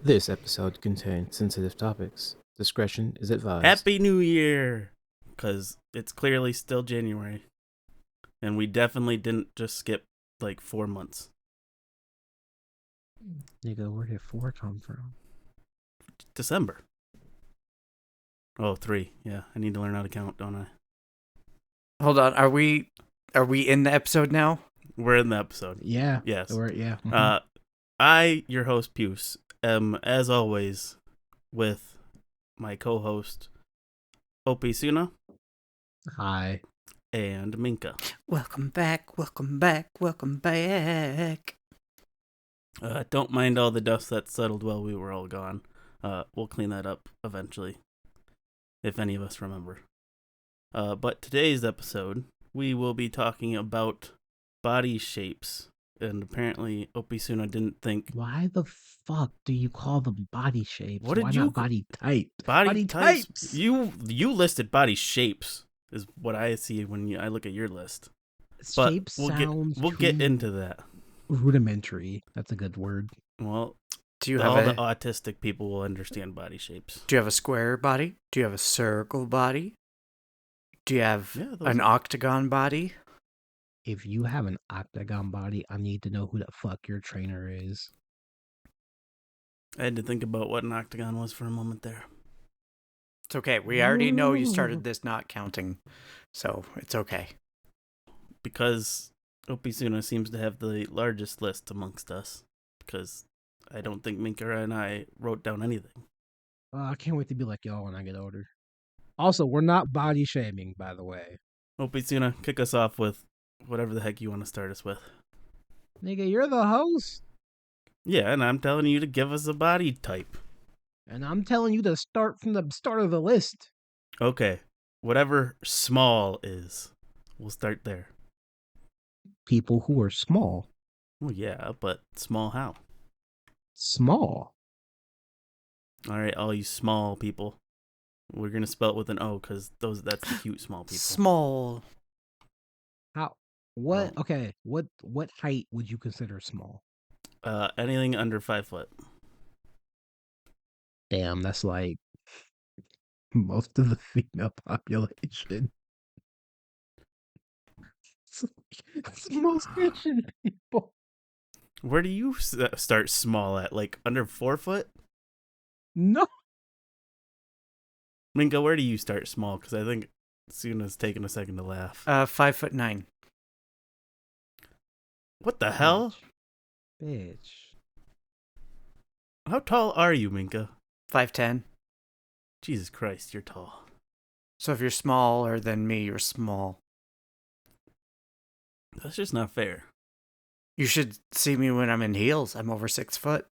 This episode contains sensitive topics. Discretion is advised. Happy New Year! Because it's clearly still January. And we definitely didn't just skip like 4 months. Nigga, where did 4 come from? December. Oh, 3. Yeah, I need to learn how to count, don't I? Hold on, are we in the episode now? We're in the episode. Yeah. Yes. Mm-hmm. I, your host, Puce, am, as always, with my co-host, Opie Suna. Hi. And Minka. Welcome back. Don't mind all the dust that settled while we were all gone. We'll clean that up eventually, if any of us remember. But today's episode, we will be talking about body shapes. And apparently, Opisuna didn't think... Why the fuck do you call them body shapes? What did Why you... not body type? Body types? You listed body shapes, is what I see when I look at your list. But Shape sounds we'll get into that. Rudimentary. That's a good word. Well, Do you all have the autistic people will understand body shapes. Do you have a square body? Do you have a circle body? Do you have an octagon body? If you have an octagon body, I need to know who the fuck your trainer is. I had to think about what an octagon was for a moment there. It's okay. We already know you started this not counting, so it's okay. Because Opisuna seems to have the largest list amongst us. Because I don't think Minka and I wrote down anything. I can't wait to be like y'all when I get older. Also, we're not body shaming, by the way. Opisuna, kick us off with whatever the heck you want to start us with. Nigga, you're the host. Yeah, and I'm telling you to give us a body type. And I'm telling you to start from the start of the list. Okay, whatever small is. We'll start there. People who are small. Well, yeah, but small how? Small? Alright, all you small people. We're going to spell it with an O because that's the cute small people. Small. How? What? Oh. Okay, what height would you consider small? Anything under 5 foot. Damn, that's like most of the female population. It's most Asian people. Where do you start small at? Like under 4 foot? No. Minka, where do you start small? Because I think Suna's taking a second to laugh. 5'9". What the hell? Bitch. How tall are you, Minka? 5'10". Jesus Christ, you're tall. So if you're smaller than me, you're small. That's just not fair. You should see me when I'm in heels. I'm over 6 foot.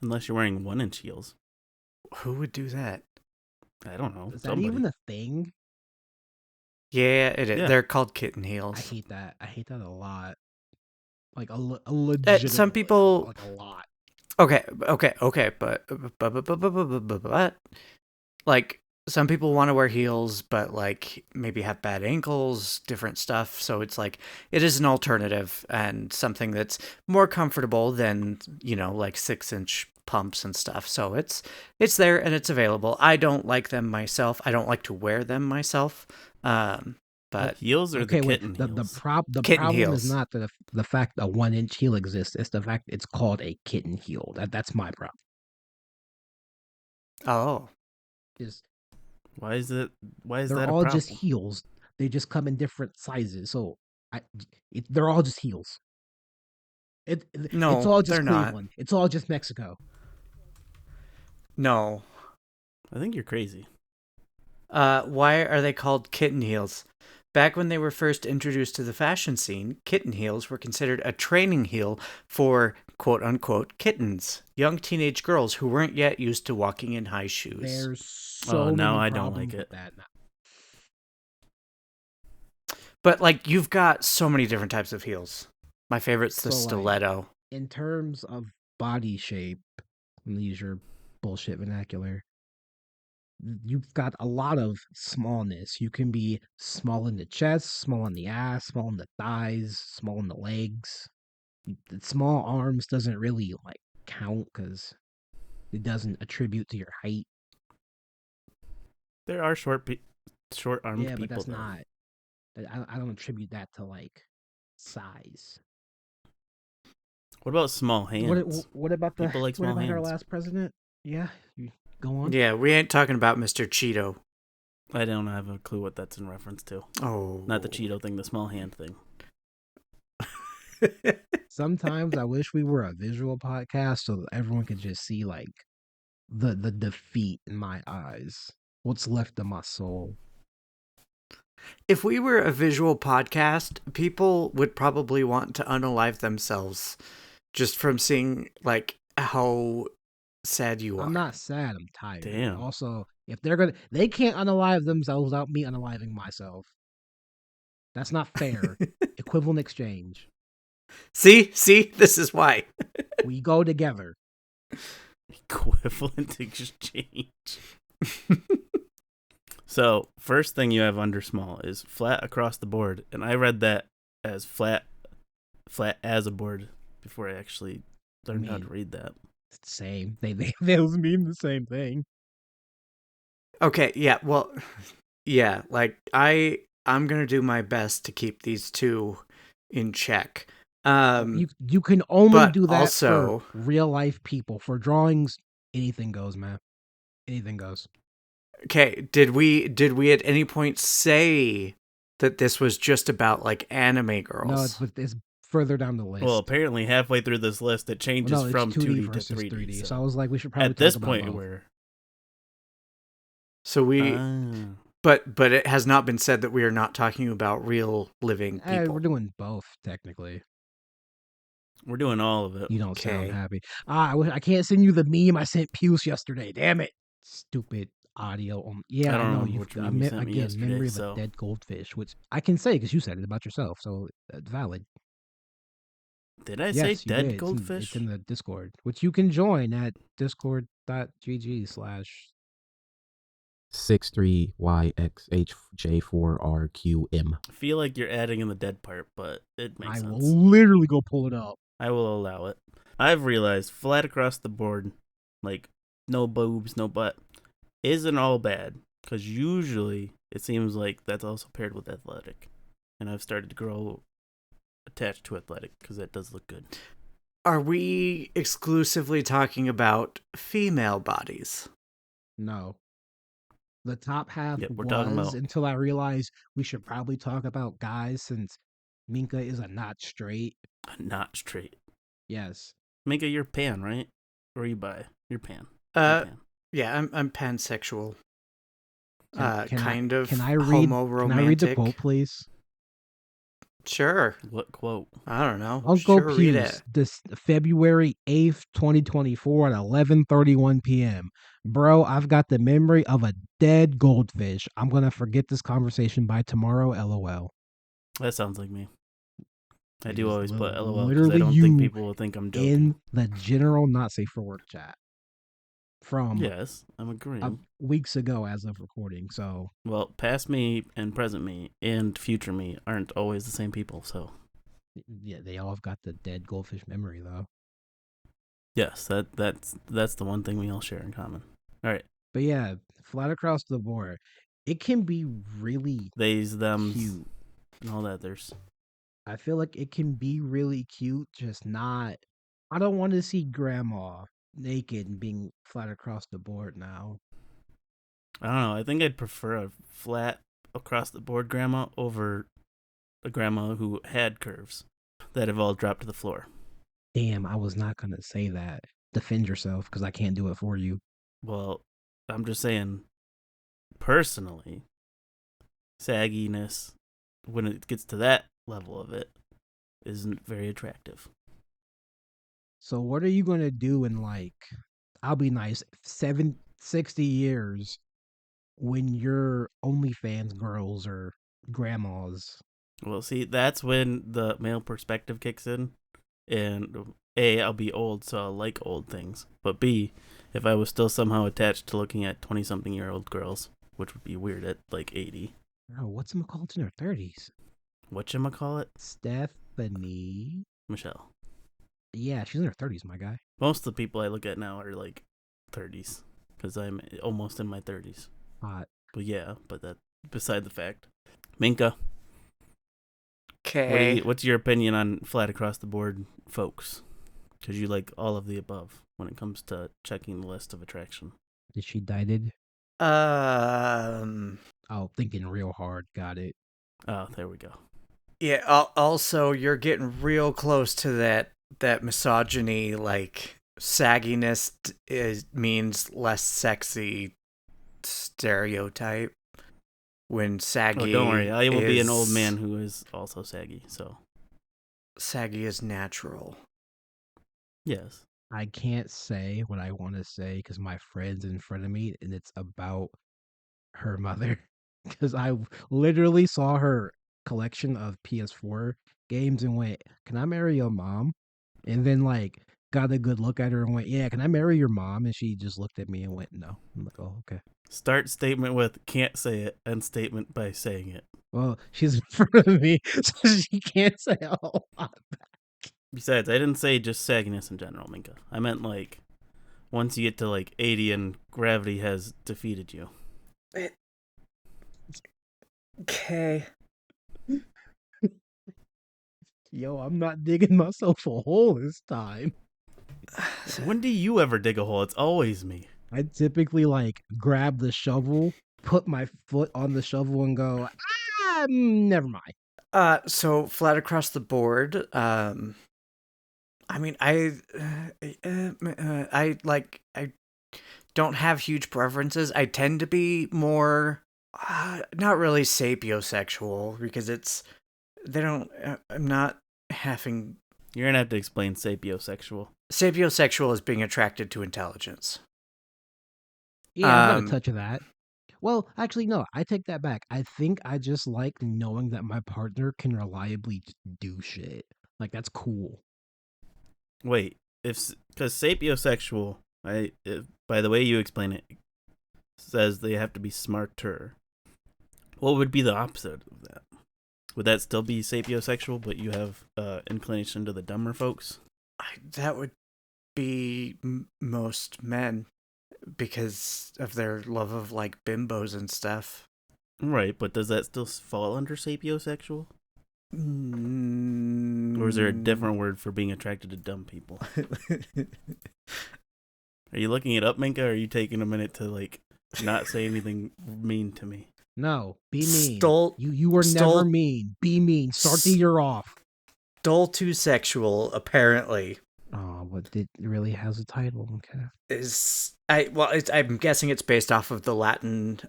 Unless you're wearing 1-inch heels. Who would do that? I don't know. Is that even a thing? Yeah, it is. Yeah. They're called kitten heels. I hate that. I hate that a lot. Like a legit. Some people. Like a lot. Okay, but like some people want to wear heels, but like maybe have bad ankles, different stuff. So it's like it is an alternative and something that's more comfortable than like 6-inch pumps and stuff. So it's there and it's available. I don't like them myself. I don't like to wear them myself. But heels or the kitten heels? The problem heels. is not the fact a 1-inch heel exists. It's the fact it's called a kitten heel. That's my problem. Oh, why is that? Why is they're that a all problem? just heels? They just come in different sizes. So they're all just heels. No, it's all just they're Cleveland. not. It's all just Mexico. No. I think you're crazy. Why are they called kitten heels? Back when they were first introduced to the fashion scene, kitten heels were considered a training heel for quote-unquote kittens, young teenage girls who weren't yet used to walking in high shoes. There's so many now I problems don't like it. with that now. But like you've got so many different types of heels. My favorite's the stiletto. Like, in terms of body shape, use your bullshit vernacular. You've got a lot of smallness. You can be small in the chest, small in the ass, small in the thighs, small in the legs. The small arms doesn't really like count because It doesn't attribute to your height. There are short-armed Yeah, but people that's though. not. I don't attribute that to like size. What about small What hands? what about People like small our hands. last president? Yeah, you go on. Yeah, we ain't talking about Mr. Cheeto. I don't have a clue what that's in reference to. Oh. Not the Cheeto thing, the small hand thing. Sometimes I wish we were a visual podcast so that everyone could just see like the defeat in my eyes. What's left of my soul. If we were a visual podcast, people would probably want to unalive themselves just from seeing like how sad you I'm are. not sad, I'm tired. Damn. Also, if they can't unalive themselves without me unaliving myself. That's not fair. Equivalent exchange. See, this is why. We go together. Equivalent exchange. So, first thing you have under small is flat across the board, and I read that as flat as a board before I actually learned how to read that. It's the same. They those mean the same thing. Okay, yeah, well, yeah, like I'm gonna do my best to keep these two in check. You can only but do that also, for real life people. For drawings, anything goes, man. Anything goes. okay, did we at any point say that this was just about like anime girls? No, it's further down the list. Well, apparently halfway through this list, it changes Well, no, from it's 2D 2D to versus 3D. 3D. So So I was like, we should probably at talk this about point, both. we're So we but it has not been said that we are not talking about real living people. We're doing both technically. we're doing all of it. You don't sound Okay. happy. I can't send you the meme I sent Puce yesterday. Damn it. Stupid audio. Yeah, I I don't know. remember which meme you sent me again, yesterday, memory of so- a dead goldfish, which I can say because you said it about yourself, so valid. Did I Yes, say you dead did. goldfish? It's in the Discord, which you can join at discord.gg/ 63YXHJ4RQM. I feel like you're adding in the dead part, but it makes I sense. will literally go pull it up. I will allow it. I've realized flat across the board, like no boobs, no butt, isn't all bad. Because usually it seems like that's also paired with athletic. And I've started to grow attached to athletic because that does look good. Are we exclusively talking about female bodies? No. The top half Yep, we're talking about- until I realized we should probably talk about guys since Minka is a not straight. Not straight. Yes. Minka, you're pan, right? Or you bi? You're pan. Pan. Yeah, I'm pansexual. Can kind I, of can I read homo-romantic. Can I read the quote, please? Sure. What quote? I don't know. Uncle sure, read Puce, it. this February 8th, 2024 at 11:31 p.m. Bro, I've got the memory of a dead goldfish. I'm going to forget this conversation by tomorrow, LOL. That sounds like me. I It do is always put LOL because I literally don't you think people will think I'm joking. in the general not safe for work chat from Yes, I'm agreeing. weeks ago as of recording. So Well, past me and present me and future me aren't always the same people, so yeah, they all have got the dead goldfish memory though. yes, that's the one thing we all share in common. All right, But yeah, flat across the board, it can be really theys, thems, cute. and all that. There's I feel like it can be really cute, just not. I don't want to see grandma naked and being flat across the board now. I don't know. I think I'd prefer a flat across the board grandma over a grandma who had curves that have all dropped to the floor. Damn, I was not gonna say that. Defend yourself, because I can't do it for you. Well, I'm just saying, personally, sagginess when it gets to that level of it isn't very attractive. So what are you gonna do in like, I'll be nice, 60 years when your OnlyFans girls are grandmas? Well, see, that's when the male perspective kicks in. And A, I'll be old, so I'll like old things. But B, if I was still somehow attached to looking at 20-something-year-old girls, which would be weird at like 80. Oh, what's called in her 30s? Whatchamacallit? Stephanie. Michelle. Yeah, she's in her 30s, my guy. Most of the people I look at now are like 30s because I'm almost in my 30s. Hot. But yeah, but that beside the fact. Minka, Okay. what's your opinion on flat across the board folks? Because you like all of the above when it comes to checking the list of attraction. Did she dieted? Um. Oh, thinking real hard. Got it. Oh, there we go. Yeah. Also, you're getting real close to that misogyny, like sagginess means less sexy stereotype. When saggy, Oh, don't worry. I will be an old is- man who is also saggy. So Saggy is natural. yes. I can't say what I want to say because my friend's in front of me and it's about her mother. Because I literally saw her collection of PS4 games and went, "Can I marry your mom?" And then like got a good look at her and went, "Yeah, can I marry your mom?" And she just looked at me and went, "No." I'm like, "Oh, okay." Start statement with can't say it, end statement by saying it. Well, she's in front of me, so she can't say a whole lot. Besides, I didn't say just sagginess in general, Minka. I meant like once you get to like 80 and gravity has defeated you. Okay. Yo, I'm not digging myself a hole this time. When do you ever dig a hole? It's always me. I typically like grab the shovel, put my foot on the shovel, and go, never mind. So flat across the board. I mean, I don't have huge preferences. I tend to be more, not really sapiosexual because I'm not having. You're gonna have to explain sapiosexual. Sapiosexual is being attracted to intelligence. Yeah, I've got a touch of that. Well, actually, no, I take that back. I think I just like knowing that my partner can reliably do shit. Like, that's cool. Wait, because sapiosexual, by the way you explain it, says they have to be smarter. What would be the opposite of that? Would that still be sapiosexual, but you have inclination to the dumber folks? That would be most men because of their love of like bimbos and stuff. Right, but does that still fall under sapiosexual? Mm. Or is there a different word for being attracted to dumb people? Are you looking it up, Minka, or are you taking a minute to like not say anything mean to me? No, be mean. Stole- You were stole- never mean. Be mean. Start the year off. Stole sexual, apparently. Oh, but it really has a title. Okay. I'm guessing it's based off of the Latin,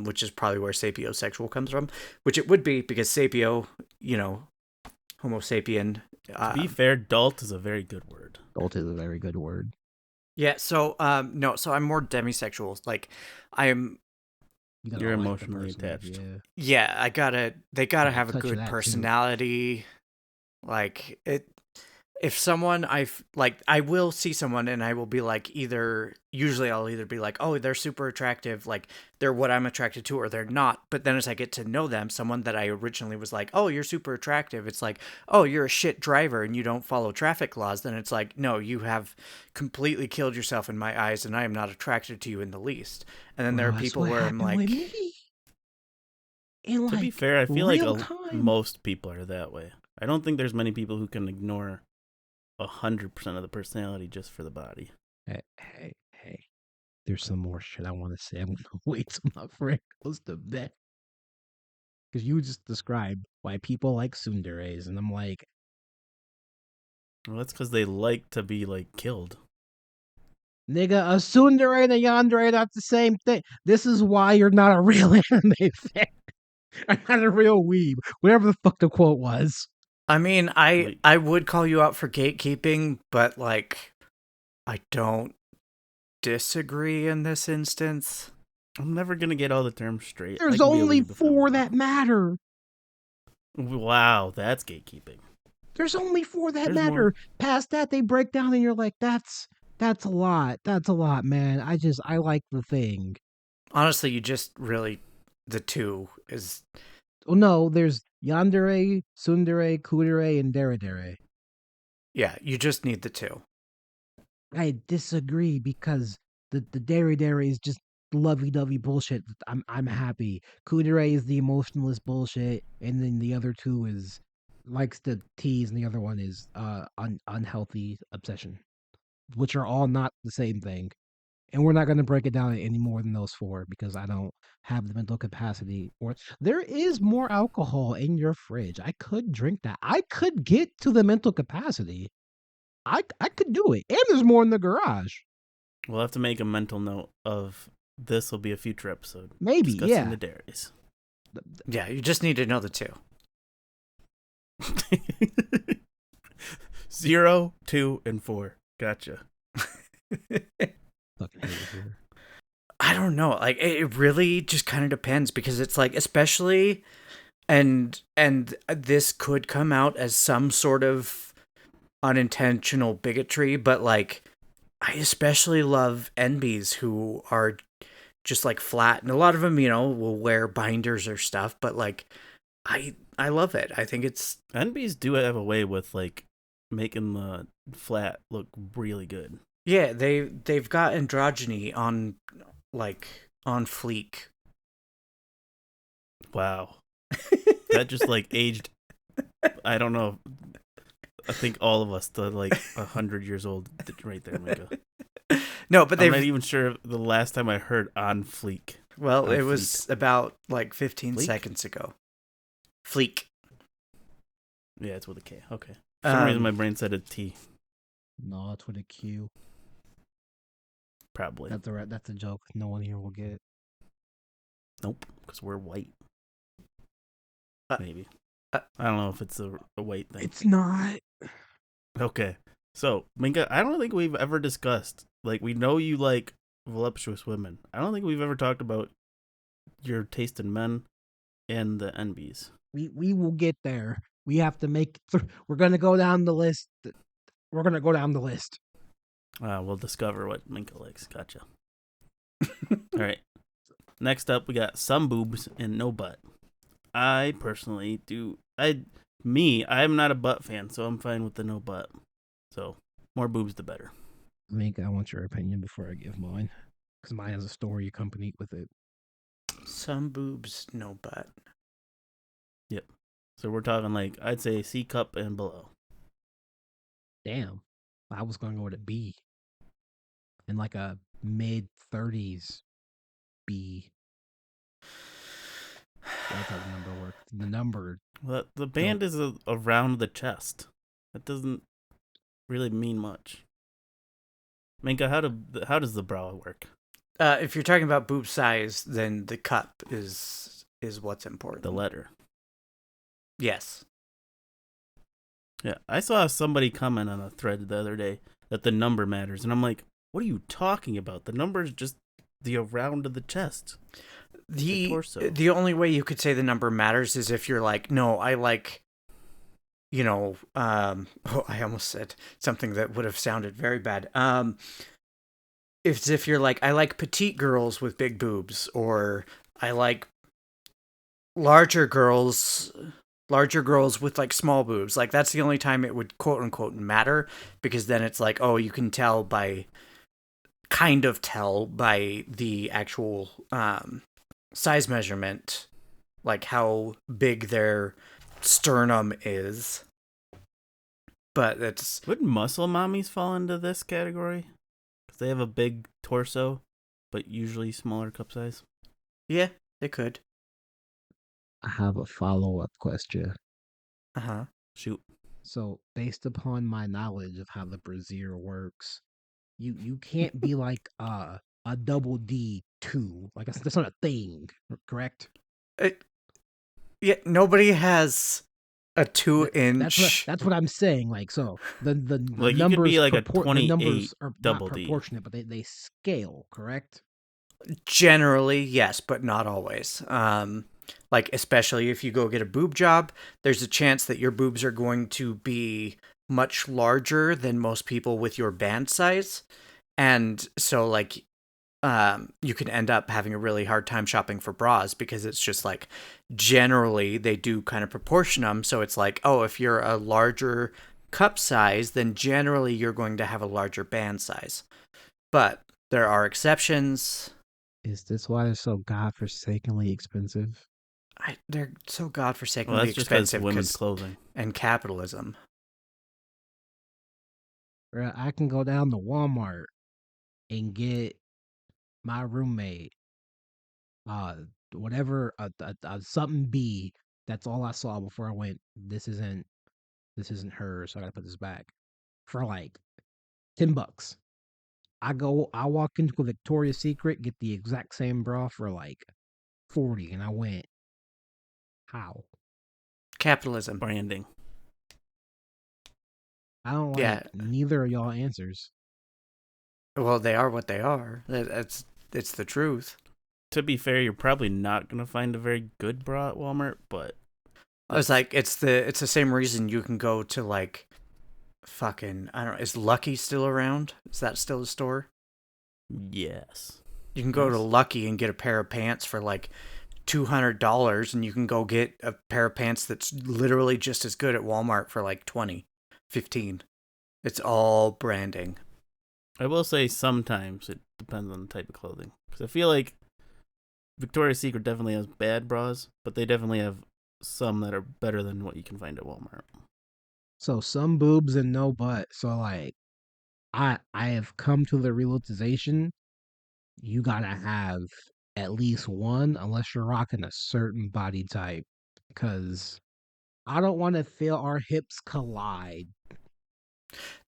which is probably where sapiosexual comes from, which it would be because sapio, Homo sapien. To be fair, dolt is a very good word. Dolt is a very good word. Yeah. So no. So I'm more demisexual. Like I'm. You're emotionally attached. Yeah. Yeah. They gotta Yeah, have a touch of good that, too. personality. Like it. If someone I will see someone and I will be like usually I'll either be like, oh, they're super attractive, like they're what I'm attracted to, or they're not. But then as I get to know them, someone that I originally was like, oh, you're super attractive, it's like, oh, you're a shit driver and you don't follow traffic laws. Then it's like, no, you have completely killed yourself in my eyes and I am not attracted to you in the least. And then there are people where I'm like, To be fair, I feel like time. most people are that way. I don't think there's many people who can ignore 100% of the personality just for the body. Hey. There's some more shit I want to say. I'm going to wait till my friend goes to bed. Because you just described why people like tsunderes, and I'm like, Well, that's because they like to be like killed. nigga, a tsundere and a yandere are not the same thing. This is why you're not a real anime fan. I'm not a real weeb. Whatever the fuck the quote was. I mean, I would call you out for gatekeeping, but like, I don't disagree in this instance. I'm never gonna get all the terms straight. There's only 4 that matter. Wow, that's gatekeeping. There's only 4 that There's matter. more. Past that, they break down, and you're like, that's a lot. That's a lot, man. I like the thing. Honestly, you just really the 2 is. Oh no, there's yandere, tsundere, kudere, and deredere. Yeah, you just need the 2. I disagree because The dairy is just lovey-dovey bullshit. I'm happy. Kudere is the emotionless bullshit, and then the other two is likes to tease, and the other one is unhealthy obsession, which are all not the same thing. And we're not going to break it down any more than those four because I don't have the mental capacity. Or there is more alcohol in your fridge. I could drink that. I could get to the mental capacity. I could do it. And there's more in the garage. We'll have to make a mental note of this will be a future episode. Maybe, discussing yeah. the dairies. Yeah, you just need to know the two. 0, 2, and 4. Gotcha. Fucking hate it here. I don't know. Like it really just kind of depends because it's like especially and this could come out as some sort of unintentional bigotry, but like I especially love NBs who are just like flat, and a lot of them, will wear binders or stuff, but like I love it. I think it's NBs do have a way with like making the flat look really good. yeah, they've got androgyny on fleek. Wow. That just like aged, I don't know. I think all of us to like 100 years old right there, Micah. No, but I'm not even sure the last time I heard on fleek. Well, On it fleek. was about like 15 Fleek? seconds ago. Fleek. Yeah, it's with a K. Okay. For some reason my brain said a T. No, it's with a Q. Probably. That's a joke no one here will get. Nope, because we're white. Uh, Maybe. I don't know if it's a white thing. It's not. Okay. So, Minka, I don't think we've ever discussed, like, we know you like voluptuous women. I don't think we've ever talked about your taste in men and the NBs. We will get there. We have to make. We're gonna go down the list. We're gonna go down the list. We'll discover what Minka likes. Gotcha. All right. Next up, we got some boobs and no butt. I personally do. I'm not a butt fan, so I'm fine with the no butt. So, more boobs, the better. Mink, I want your opinion before I give mine, because mine has a story accompanied with it. Some boobs, no butt. Yep. So we're talking like, I'd say C cup and below. Damn, I was gonna go with a B, in like a mid-30s B. That's how the number works. The number. Well, the band is around the chest. That doesn't really mean much. Minka, how does the brow work? If you're talking about boob size, then the cup is what's important. The letter. Yes. Yeah, I saw somebody comment on a thread the other day that the number matters, and I'm like, what are you talking about? The number is just the around of the chest. The torso. The only way you could say the number matters is if you're like, no, I like, I almost said something that would have sounded very bad. If you're like, I like petite girls with big boobs, or I like larger girls with like small boobs. Like that's the only time it would quote unquote matter, because then it's like, oh, you can tell by the actual size measurement, like how big their sternum is. But it's would muscle mommies fall into this category? Because they have a big torso, but usually smaller cup size. yeah, they could. I have a follow-up question. Shoot. So, based upon my knowledge of how the brassiere works, you can't be like a double D2. Like that's not a thing, correct? Yeah, nobody has a 2-inch. That's what I'm saying. Like so, the Like you numbers could be like a the numbers 28 are double not D. proportionate, but they scale, correct? Generally, yes, but not always. Like especially if you go get a boob job, there's a chance that your boobs are going to be much larger than most people with your band size, and so like you can end up having a really hard time shopping for bras, because it's just like generally they do kind of proportion them, so it's like, oh, if you're a larger cup size, then generally you're going to have a larger band size. But There are exceptions. Is this why they're so godforsakenly expensive? They're so Well, godforsakenly that's just because expensive women's clothing. and capitalism. Bruh, I can go down to Walmart and get my roommate uh whatever something B. That's all I saw before I went. This isn't her, so I gotta put this back for like $10. I walk into a Victoria's Secret, get the exact same bra for like 40, and I went, how? Capitalism. Branding. I don't like Yeah. neither of y'all answers. Well, they are what they are. It's the truth. To be fair, you're probably not gonna find a very good bra at Walmart, but It's like it's the same reason you can go to like fucking I don't know, is Lucky still around? Is that still a store? yes. You can go to Yes. Lucky and get a pair of pants for like $200, and you can go get a pair of pants that's literally just as good at Walmart for like 20, 15. It's all branding. I will say sometimes it depends on the type of clothing. Because I feel like Victoria's Secret definitely has bad bras, but they definitely have some that are better than what you can find at Walmart. So some boobs and no butt. So like I have come to the realization you gotta have at least one unless you're rocking a certain body type. Cause I don't want to feel our hips collide.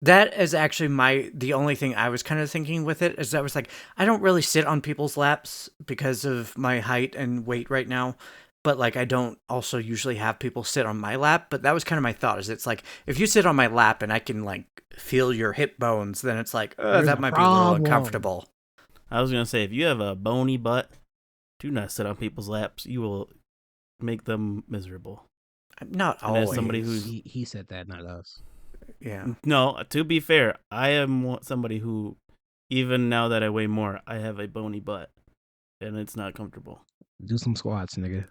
That is actually the only thing I was kind of thinking with it is that was like I don't really sit on people's laps because of my height and weight right now, but like I don't also usually have people sit on my lap, but that was kind of my thought is it's like if you sit on my lap and I can like feel your hip bones, then it's like There's that a might be a little problem. uncomfortable. I was gonna say if you have a bony butt, do not sit on people's laps. You will make them miserable. Not And as always. somebody who's- He said that, not us. Yeah. No, to be fair, I am somebody who, even now that I weigh more, I have a bony butt, and it's not comfortable. Do some squats, nigga.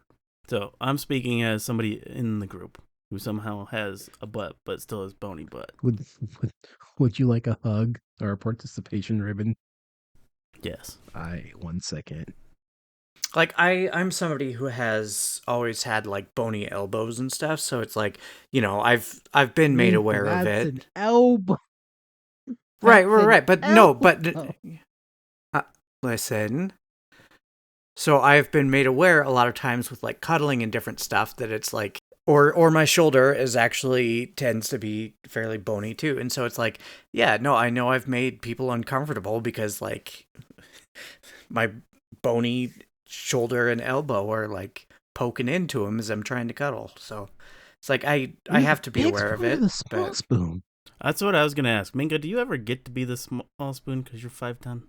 So I'm speaking as somebody in the group who somehow has a butt but still has bony butt. Would would, would you like a hug or a participation ribbon? Yes. 1 second. Like I'm somebody who has always had like bony elbows and stuff, so it's like, you know, I've been made aware of That's it. an elbow. Right, That's an right. But no, but elbow. listen. So I've been made aware a lot of times with like cuddling and different stuff that it's like, or my shoulder is actually tends to be fairly bony too, and so it's like, yeah, no, I know I've made people uncomfortable because like my bony shoulder and elbow are like poking into them as I'm trying to cuddle. So it's like I have to be Big aware of spoon or it. the small But spoon. That's what I was going to ask. Minka, do you ever get to be the small spoon because you're 5'10"?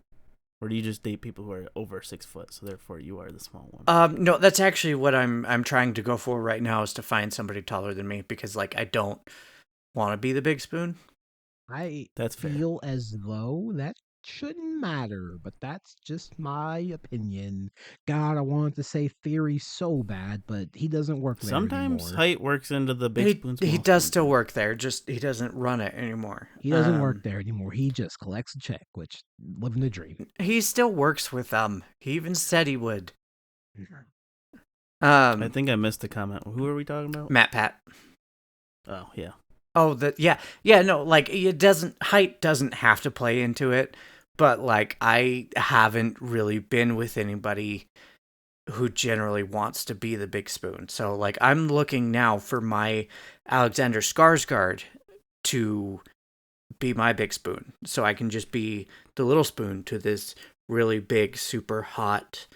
Or do you just date people who are over 6 foot, so therefore you are the small one? no, that's actually what I'm trying to go for right now is to find somebody taller than me because like I don't want to be the big spoon. I That's fair. feel as though that shouldn't matter, but that's just my opinion. God, I wanted to say theory so bad, but he doesn't work there Sometimes anymore. height works into the big spoon. He small does spoon still thing. work there, just he doesn't run it anymore. He doesn't work there anymore. He just collects a check, which living the dream. He still works with them. He even said he would. I think I missed the comment. Who are we talking about? Matt Pat. Oh, yeah. Oh, yeah, no, like height doesn't have to play into it, but like I haven't really been with anybody who generally wants to be the big spoon. So like I'm looking now for my Alexander Skarsgård to be my big spoon, so I can just be the little spoon to this really big, super hot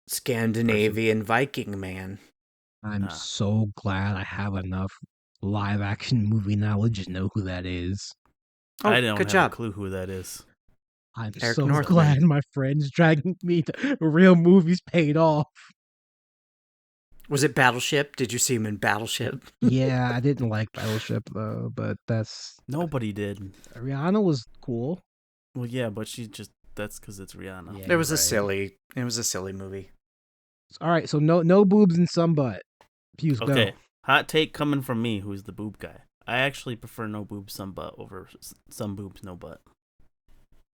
Scandinavian Viking man. I'm so glad I have enough live action movie knowledge to know who that is. Oh, I don't good have job. a clue who that is. I'm Eric so Northman. glad my friends dragging me to real movies paid off. Was it Battleship? Did you see him in Battleship? Yeah, I didn't like Battleship though, but Nobody did. Rihanna was cool. Well, yeah, but that's because it's Rihanna. Yeah. It was Right. it was a silly movie. All right, so no boobs and some butt. Fuse, Okay, go. hot take coming from me, who's the boob guy. I actually prefer no boobs, some butt over some boobs, no butt.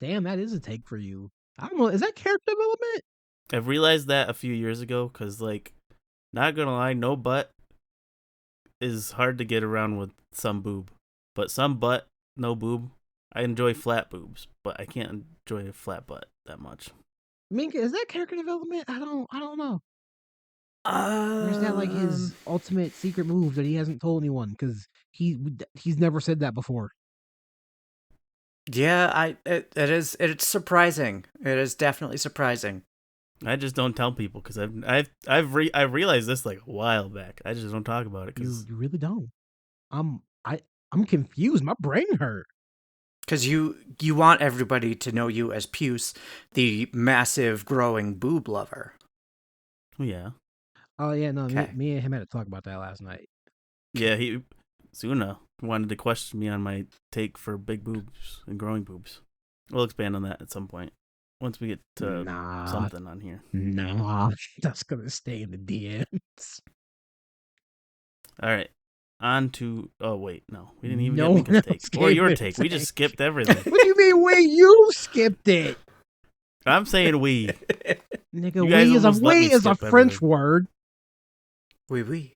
Damn, that is a take for you. I don't know. Is that character development? I've realized that a few years ago because, like, not gonna lie, no butt is hard to get around with some boob. But some butt, no boob. I enjoy flat boobs, but I can't enjoy a flat butt that much. Minka, is that character development? I don't know. Or is that like his ultimate secret move that he hasn't told anyone? Because he's never said that before. Yeah, it's surprising. It is definitely surprising. I just don't tell people because I realized this like a while back. I just don't talk about it because You really don't. I'm confused. My brain hurt. Because you want everybody to know you as Puce, the massive growing boob lover. yeah, Oh yeah, no, Okay. me and him had to talk about that last night. yeah. Suna wanted to question me on my take for big boobs and growing boobs. We'll expand on that at some point once we get to Nah, something on here. nah, that's gonna stay in the DMs. All right. On to we didn't even No get Minka's one take else or gave your their take. We just take. skipped everything. What do you mean? Wait, you skipped it, I'm saying we. nigga. You guys almost let me We is a skip French everything. word. Oui.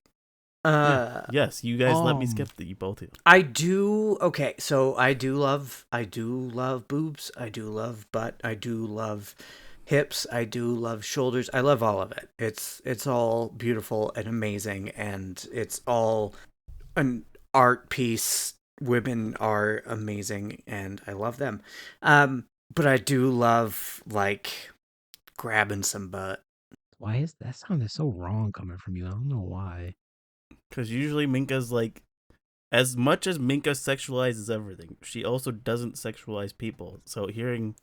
Yes, you guys let me skip that. You both do. I do. Okay, so I do love boobs. I do love butt. I do love hips. I do love shoulders. I love all of it. It's all beautiful and amazing, and it's all an art piece. Women are amazing, and I love them. But I do love like grabbing some butt. Why is that sounded so wrong coming from you? I don't know why. Because usually Minka's like, as much as Minka sexualizes everything, she also doesn't sexualize people. So hearing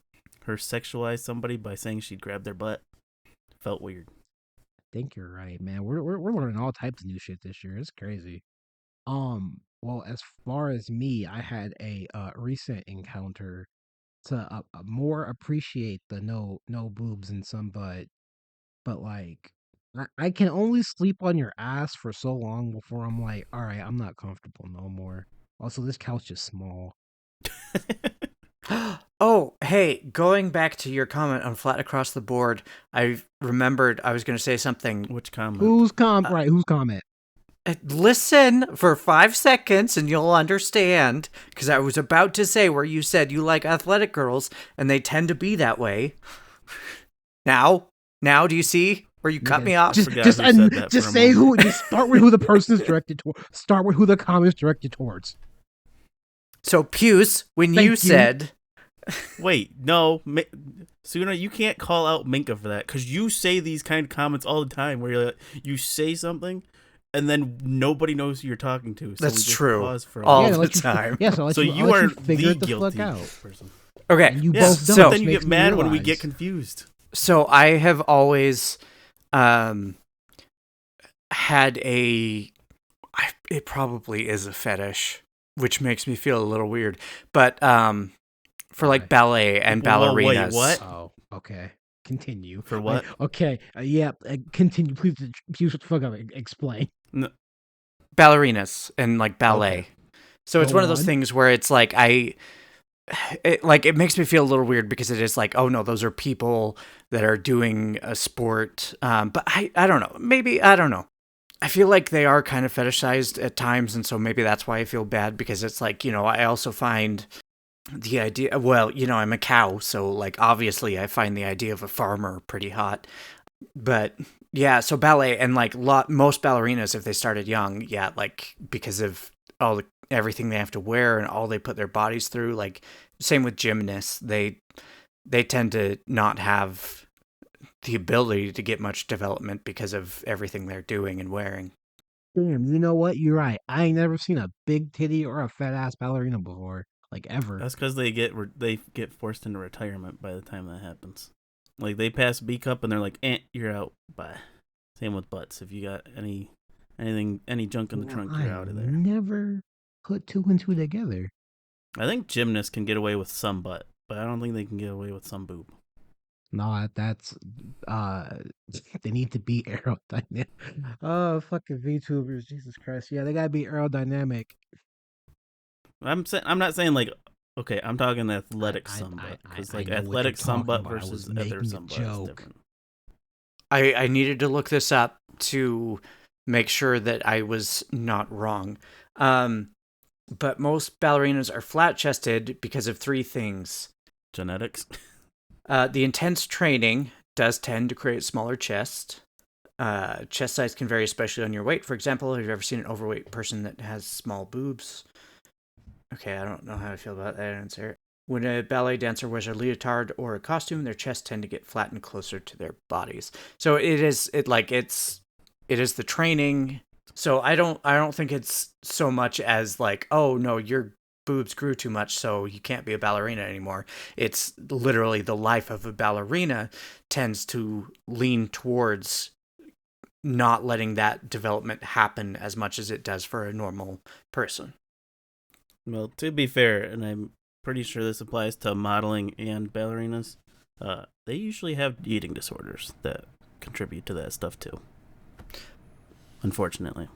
her sexualize somebody by saying she'd grab their butt felt weird. I think you're right, man. We're learning all types of new shit this year. It's crazy. Well, as far as me, I had a recent encounter to more appreciate the no boobs and some butt, but like I can only sleep on your ass for so long before I'm like, all right, I'm not comfortable no more. Also, this couch is small. Oh, hey, going back to your comment on flat across the board, I remembered I was going to say something. Which comment? Whose comment? Listen for 5 seconds and you'll understand, because I was about to say where you said you like athletic girls and they tend to be that way. Now, do you see where you cut me off? forgot who said that Just for a say who. moment. Just start with who the person is directed to. Start with who the comment is directed towards. So, Puce, when Thank you you. said... Wait, no. Suna, you can't call out Minka for that because you say these kind of comments all the time where you're like, you say something and then nobody knows who you're talking to. So That's we just true. Pause for a All moment. the time. Yes, I'll let So you, you I'll let are you figure the it the fuck guilty out. person. Okay, And you Yeah, both don't. so which then you makes get me mad when we realize. get confused. So I have always had it probably is a fetish, which makes me feel a little weird, but for like Okay. ballet and Whoa, wait, ballerinas. what? Oh, okay. Continue. For what? Okay. Yeah. Continue. Please, fuck up. Explain. No, Ballerinas and like ballet. Okay. So it's Go one of those on. things where it's like it makes me feel a little weird because it is like, oh no, those are people that are doing a sport. But I don't know. Maybe, I don't know. I feel like they are kind of fetishized at times, and so maybe that's why I feel bad, because it's like, I also find the idea, well, I'm a cow, so like obviously I find the idea of a farmer pretty hot. But yeah, so ballet and like most ballerinas, if they started young, yeah, like because of everything they have to wear and all they put their bodies through, like same with gymnasts, they tend to not have the ability to get much development because of everything they're doing and wearing. Damn. You know what? You're right. I ain't never seen a big titty or a fat ass ballerina before. Like ever. That's because they get forced into retirement by the time that happens. Like they pass B cup and they're like, you're out. Bye. Same with butts. If you got any junk in the trunk, you're out of there. Never put two and two together. I think gymnasts can get away with some butt, but I don't think they can get away with some boob. No, that's they need to be aerodynamic. Oh, fucking VTubers, Jesus Christ. Yeah, they gotta be aerodynamic. I'm not saying like Okay, I'm talking athletic Samba. Because, like, know what you're athletic talking Samba about. I was versus other making a Samba is joke. different. I needed to look this up to make sure that I was not wrong. But most ballerinas are flat chested because of three things. Genetics? The intense training does tend to create smaller chests. Chest size can vary, especially on your weight. For example, have you ever seen an overweight person that has small boobs? Okay, I don't know how I feel about that answer. When a ballet dancer wears a leotard or a costume, their chests tend to get flattened closer to their bodies. So it is the training. So I don't think it's so much as like, oh no, your boobs grew too much, so you can't be a ballerina anymore. It's literally the life of a ballerina tends to lean towards not letting that development happen as much as it does for a normal person. Well, to be fair, and I'm pretty sure this applies to modeling and ballerinas, they usually have eating disorders that contribute to that stuff too. Unfortunately.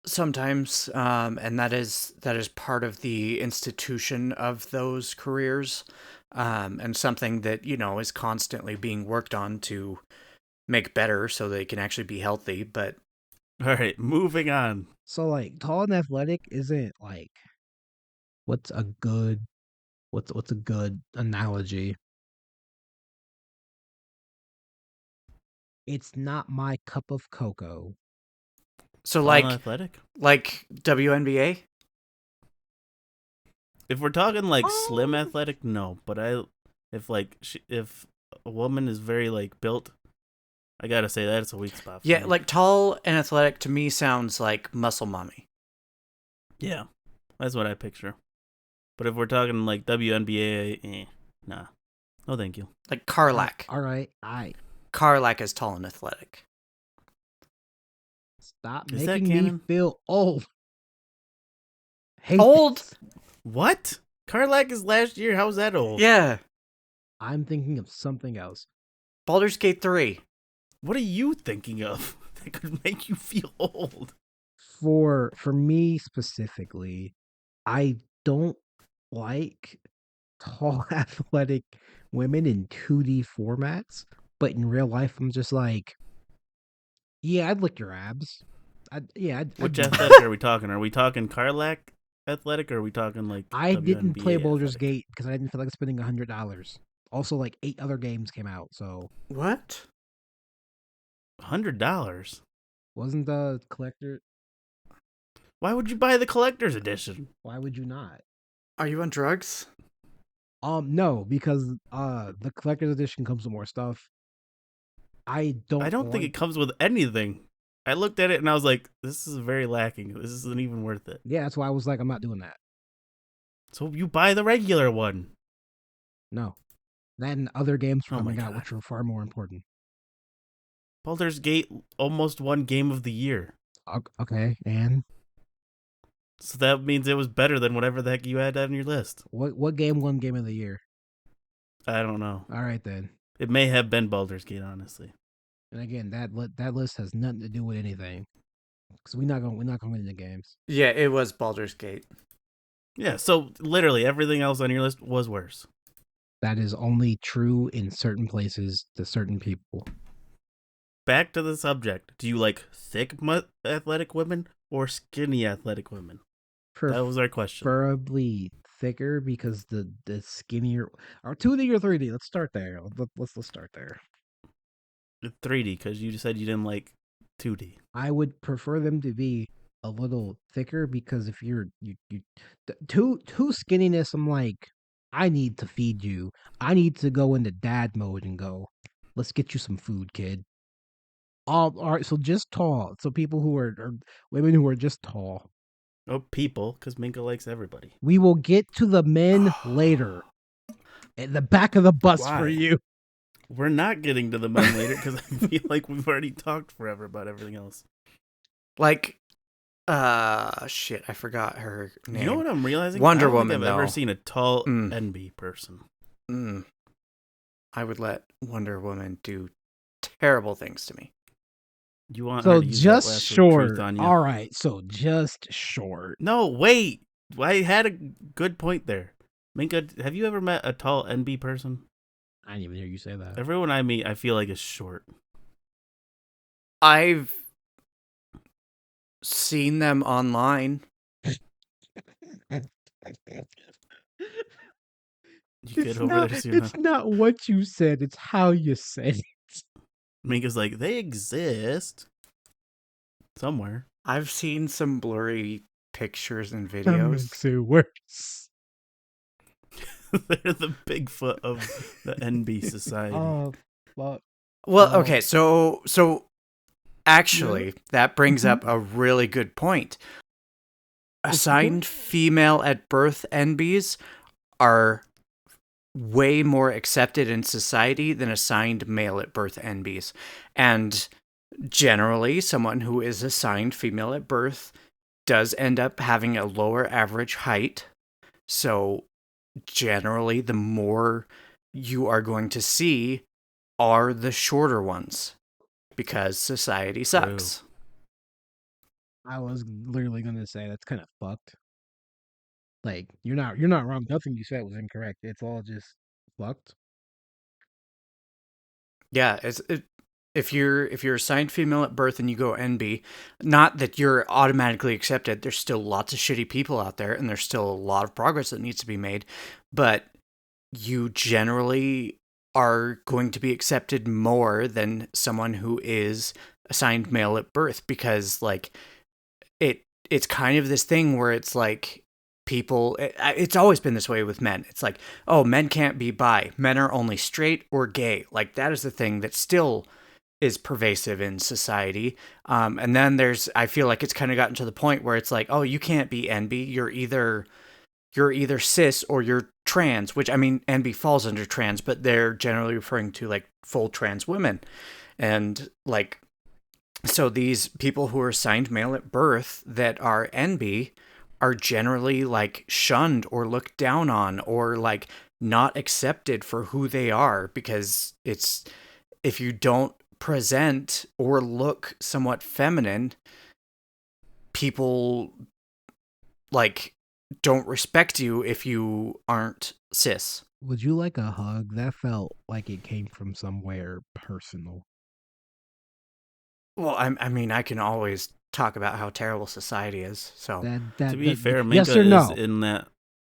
Sometimes, and that is part of the institution of those careers, and something that is constantly being worked on to make better so they can actually be healthy. But All right, moving on. So like tall and athletic isn't like what's a good analogy? It's not my cup of cocoa. so Tall and athletic? like WNBA. If we're talking like slim Oh. athletic, no. But if a woman is very like built, I gotta say that's a weak spot for Yeah, me. like tall and athletic to me sounds like muscle mommy. Yeah, that's what I picture. But if we're talking like WNBA, nah. No, thank you. Like Carlac. All right, Carlac is tall and athletic. stop Is that making me canon? feel old. Hate Old? this. What? Carlac is last year. How's that old? Yeah. I'm thinking of something else. Baldur's Gate 3. What are you thinking of that could make you feel old? For me specifically, I don't like tall athletic women in 2D formats, but in real life I'm just like, yeah, I'd lick your abs. I'd Which do that. athletic are we talking? Are we talking Carlac athletic or are we talking like I didn't play WNBA Baldur's athletic? Gate because I didn't feel like spending $100. Also, like 8 other games came out, so What? $100? wasn't the collector. Why would you buy the collector's edition? Why would you not? Are you on drugs? No, because the collector's edition comes with more stuff. I I don't think it comes with anything. I looked at it and I was like, this is very lacking. This isn't even worth it. Yeah, that's why I was like, I'm not doing that. So you buy the regular one. No. That and other games Oh my coming out, God. which are far more important. Baldur's Gate almost won Game of the Year. Okay, and So that means it was better than whatever the heck you had on your list. what game won Game of the Year? I don't know. All right then. It may have been Baldur's Gate, honestly. And again, that list has nothing to do with anything, because we're not going to win the games. Yeah, it was Baldur's Gate. Yeah, so literally everything else on your list was worse. That is only true in certain places to certain people. Back to the subject. Do you like thick athletic women or skinny athletic women? That was our question. Preferably thicker, because the skinnier or 2D or 3D. Let's start there. Let's start there. 3D, because you said you didn't like 2D. I would prefer them to be a little thicker, because if you too skinniness, I'm like, I need to feed you. I need to go into dad mode and go, let's get you some food, kid. All right, so just tall. So people who are women who are just tall. Oh, people, because Minka likes everybody. We will get to the men later. At the back of the bus for Why? you. We're not getting to the men later because I feel like we've already talked forever about everything else. Like, shit, I forgot her name. You know what I'm realizing? Wonder I don't Woman, think I've ever though. seen a tall Mm. NB person. I would let Wonder Woman do terrible things to me. You want her So to use just that last word of short. truth on you? All right, so just short. No, wait. I had a good point there. Minka, have you ever met a tall NB person? I didn't even hear you say that. Everyone I meet, I feel like is short. I've seen them online. You get over there soon. It's not what you said, it's how you said it. Minka's like, they exist somewhere. I've seen some blurry pictures and That videos. makes it worse. They're the Bigfoot of the NB society. Oh, fuck. Well, Oh. okay, so actually, that brings Mhm. up a really good point. Assigned female at birth NBs are way more accepted in society than assigned male at birth NBs. And generally, someone who is assigned female at birth does end up having a lower average height. So generally, the more you are going to see are the shorter ones because society sucks. I was literally gonna say that's kind of fucked. Like you're not wrong. Nothing you said was incorrect. It's all just fucked. Yeah, if you're assigned female at birth and you go NB, not that you're automatically accepted. There's still lots of shitty people out there, and there's still a lot of progress that needs to be made. But you generally are going to be accepted more than someone who is assigned male at birth because like it's kind of this thing where it's like it's always been this way with men. It's like, oh, men can't be bi, men are only straight or gay. Like that is the thing that still is pervasive in society. And then I feel like it's kind of gotten to the point where it's like, oh, you can't be NB, you're either cis or you're trans, which I mean NB falls under trans, but they're generally referring to like full trans women. And like, so these people who are assigned male at birth that are NB are generally like shunned or looked down on or like not accepted for who they are because it's if you don't present or look somewhat feminine, people like don't respect you if you aren't cis. Would you like a hug? That felt like it came from somewhere personal. Well, I mean, I can always talk about how terrible society is. So To be fair, yes Minka or no? is in that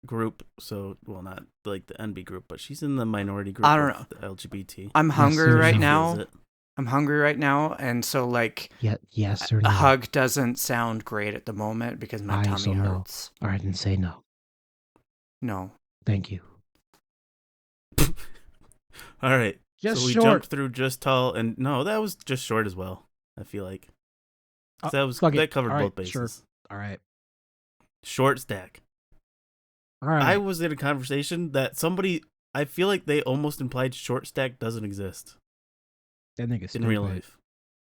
group. So, well, not like the NB group, but she's in the minority group. I don't of the LGBT. I'm hungry or right no? now. I'm hungry right now, and so like Yes or a no? hug doesn't sound great at the moment because my tummy so no. hurts. All right, then say no. No. Thank you. All right. Just so we short. jumped through just tall, and no, that was just short as well. I feel like 'Cause fuck it. that covered All right, both sure. bases. All right. Short stack. All right. I was in a conversation that somebody. I feel like they almost implied short stack doesn't exist that nigga's in real life.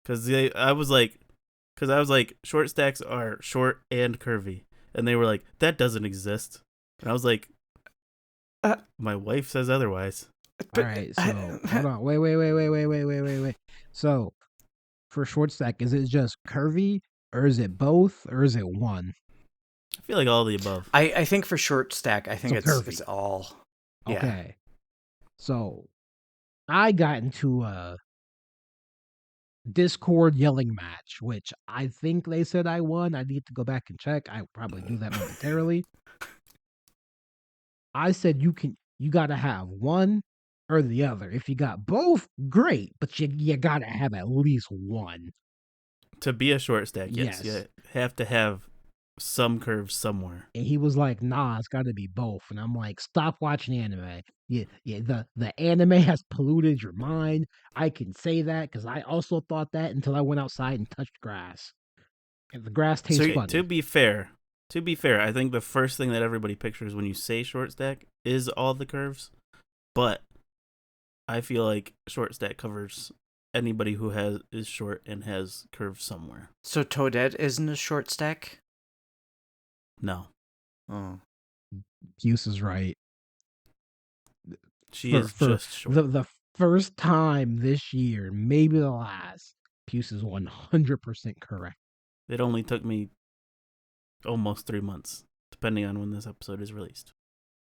Because I was like, short stacks are short and curvy, and they were like, that doesn't exist, and I was like, my wife says otherwise. All right, so hold on. Wait. So, for short stack, is it just curvy, or is it both, or is it one? I feel like all the above. I think for short stack, I think So curvy. it's all. Yeah. Okay. So, I got into a Discord yelling match, which I think they said I won. I need to go back and check. I will probably do that momentarily. I said you gotta have one or the other. If you got both, great, but you gotta have at least one. To be a short stack, yes, Yes. you have to have some curves somewhere. And he was like, nah, it's gotta be both. And I'm like, stop watching anime. Yeah, the anime has polluted your mind. I can say that because I also thought that until I went outside and touched grass. And the grass tastes funny. To be fair, I think the first thing that everybody pictures when you say short stack is all the curves, but I feel like short stack covers anybody who is short and has curves somewhere. So Toadette isn't a short stack? No, Oh. Hughes is right. she is just short. The first time this year, maybe the last, Puce is 100% correct. It only took me almost 3 months, depending on when this episode is released.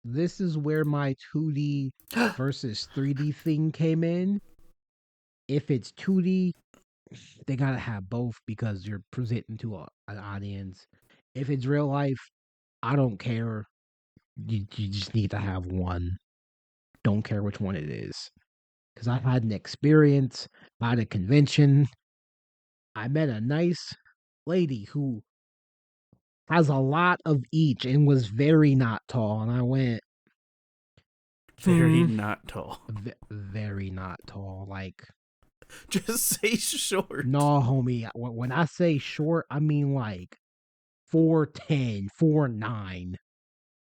this is where my 2D versus 3D thing came in. If it's 2D, they gotta have both because you're presenting to an audience. If it's real life, I don't care. You just need to have one. Don't care which one it is. Because I had an experience at a convention. I met a nice lady who has a lot of each and was very not tall. And I went, Very not tall. very not tall. Like, Just say short. no, homie. When I say short, I mean like 4'10", 4'9".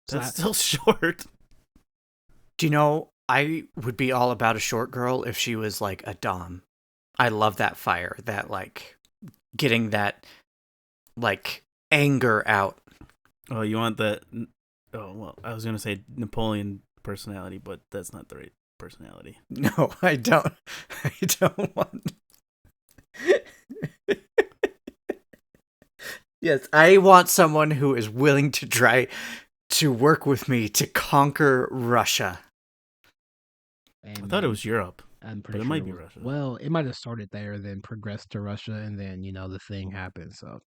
So That's still short. Do you know, I would be all about a short girl if she was like a dom. I love that fire, that like getting that like anger out. Oh, you want that? Oh, well, I was gonna say Napoleon personality, but that's not the right personality. No, I don't. I don't want. Yes, I want someone who is willing to try to work with me to conquer Russia. I thought it was Europe. I'm but pretty it sure might be was- Russia. Well, it might have started there, then progressed to Russia, and then the thing happened. So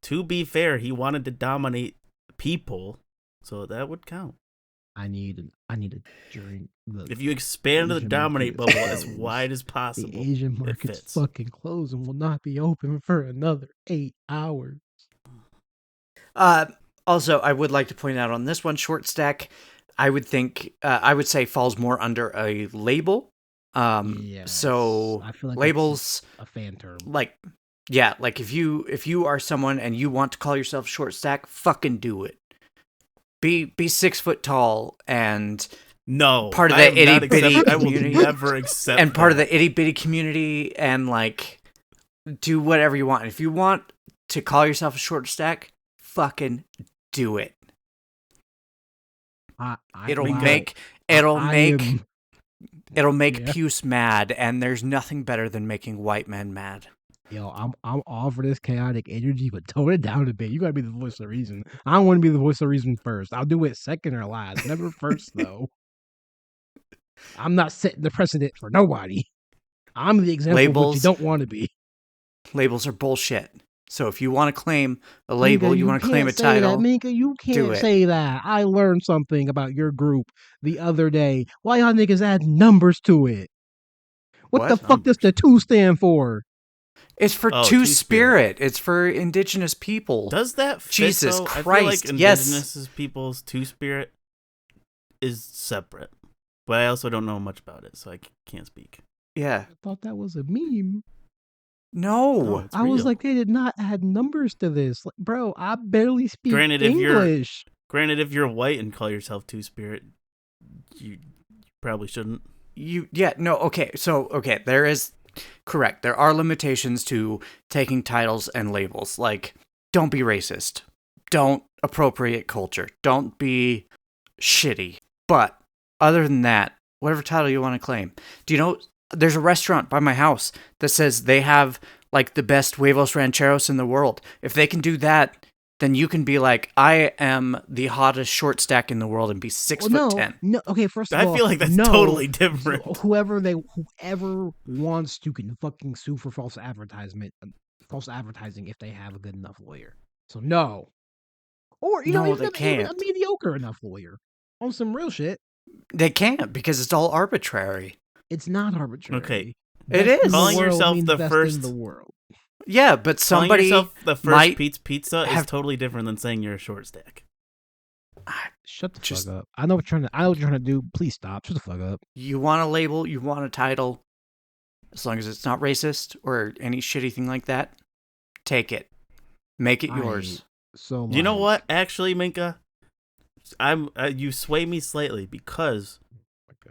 To be fair, he wanted to dominate people, so that would count. I need a drink. If you expand the Asian dominate market bubble is as closed. wide as The possible, Asian it market's fits. fucking closed and will not be open for another 8 hours. Also, I would like to point out on this one, short stack, I would say falls more under a label. Yes, So I feel like labels, it's a fan term. like, yeah, like if you are someone and you want to call yourself short stack, fucking do it. Be 6 foot tall and No, part of I the am not itty bitty accept- I will community. never accept and part of that. the itty bitty community, and like do whatever you want. And if you want to call yourself a short stack, fucking do it. It'll wow. make I am- it'll make Yeah. Puce mad, and there's nothing better than making white men mad. Yo, I'm all for this chaotic energy, but tone it down a bit. You gotta be the voice of reason. I don't want to be the voice of reason first. I'll do it second or last, never first though. I'm not setting the precedent for nobody. I'm the example of what you Labels. don't want to be. Labels are bullshit. So if you want to claim a label, Minka, you want to claim a can't say that. title, Minka, you do can't it. say that. I learned something about your group the other day. Why y'all niggas add numbers to it? What the What? fuck does the 2 stand for? it's for Oh, Two-Spirit. It's for indigenous people. Does that fit, Jesus though? I feel Christ, like yes. indigenous people's Two-Spirit is separate. But I also don't know much about it, so I can't speak. Yeah. I thought that was a meme. No. It's I was real. like, they did not add numbers to this. Like, bro, I barely speak Granted, if English. Granted, if you're white and call yourself Two-Spirit, you probably shouldn't. Okay, there is correct. There are limitations to taking titles and labels. Like, don't be racist. Don't appropriate culture. Don't be shitty. But other than that, whatever title you want to claim. Do you know there's a restaurant by my house that says they have like the best huevos rancheros in the world. If they can do that, then you can be like, I am the hottest short stack in the world and be 6'10". No. Okay, first of all, I feel like that's no. totally different. Whoever wants to can fucking sue for false advertising if they have a good enough lawyer. So no. Or No, even they even a can't. mediocre enough lawyer on some real shit. They can't because it's all arbitrary. It's not arbitrary. Okay. It Best in is. the Calling world yourself means the best first- in the world. Yeah, but Calling somebody yourself the first might pizza is have- totally different than saying you're a short stack. Shut the Just- fuck up. I know what you're trying to do. Please stop. Shut the fuck up. You want a label, you want a title, as long as it's not racist or any shitty thing like that, take it. Make it yours. So You know like- what? Actually, Minka, you sway me slightly because